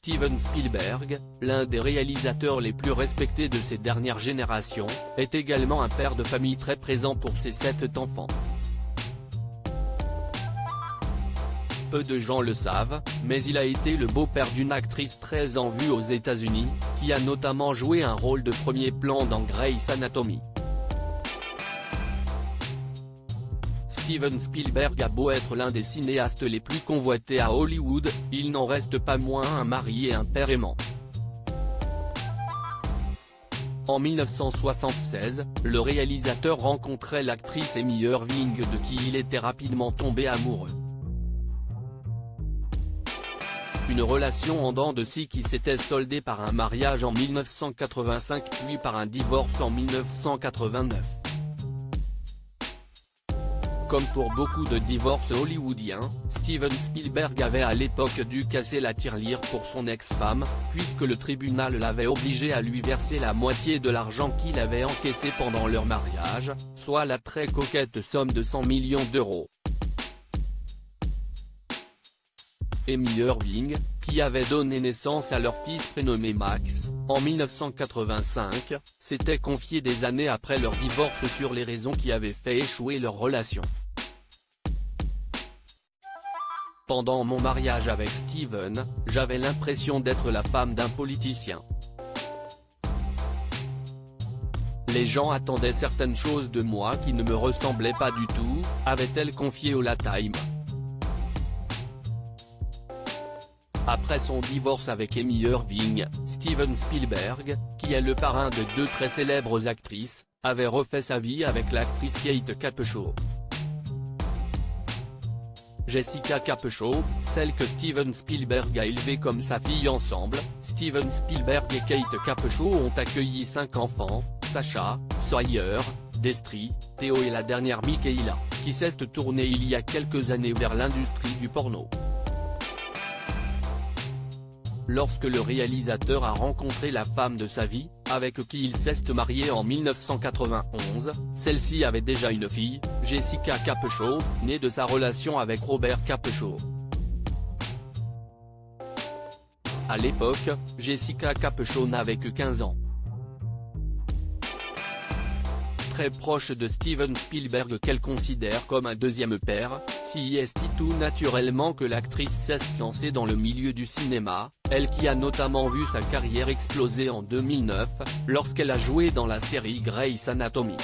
Steven Spielberg, l'un des réalisateurs les plus respectés de ces dernières générations, est également un père de famille très présent pour ses 7 enfants. Peu de gens le savent, mais il a été le beau-père d'une actrice très en vue aux États-Unis, qui a notamment joué un rôle de premier plan dans Grey's Anatomy. Steven Spielberg a beau être l'un des cinéastes les plus convoités à Hollywood, il n'en reste pas moins un mari et un père aimant. En 1976, le réalisateur rencontrait l'actrice Amy Irving de qui il était rapidement tombé amoureux. Une relation en dents de scie qui s'était soldée par un mariage en 1985 puis par un divorce en 1989. Comme pour beaucoup de divorces hollywoodiens, Steven Spielberg avait à l'époque dû casser la tirelire pour son ex-femme, puisque le tribunal l'avait obligé à lui verser la moitié de l'argent qu'il avait encaissé pendant leur mariage, soit la très coquette somme de 100 millions d'euros. Amy Irving, qui avait donné naissance à leur fils prénommé Max, en 1985, s'était confiée des années après leur divorce sur les raisons qui avaient fait échouer leur relation. Pendant mon mariage avec Steven, j'avais l'impression d'être la femme d'un politicien. Les gens attendaient certaines choses de moi qui ne me ressemblaient pas du tout, avait-elle confié au La Time. Après son divorce avec Amy Irving, Steven Spielberg, qui est le parrain de 2 très célèbres actrices, avait refait sa vie avec l'actrice Kate Capshaw. Jessica Capshaw, celle que Steven Spielberg a élevée comme sa fille ensemble, Steven Spielberg et Kate Capshaw ont accueilli 5 enfants, Sacha, Sawyer, Destry, Theo et la dernière Michaela, qui s'est tournée il y a quelques années vers l'industrie du porno. Lorsque le réalisateur a rencontré la femme de sa vie, avec qui il s'est marié en 1991, celle-ci avait déjà une fille, Jessica Capshaw, née de sa relation avec Robert Capshaw. À l'époque, Jessica Capshaw n'avait que 15 ans. Très proche de Steven Spielberg qu'elle considère comme un deuxième père, si est tout naturellement que l'actrice s'est lancée dans le milieu du cinéma, elle qui a notamment vu sa carrière exploser en 2009, lorsqu'elle a joué dans la série Grey's Anatomy.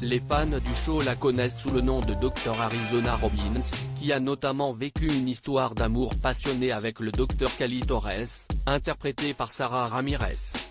Les fans du show la connaissent sous le nom de Dr Arizona Robbins, qui a notamment vécu une histoire d'amour passionné avec le Dr Cali Torres, interprété par Sara Ramirez.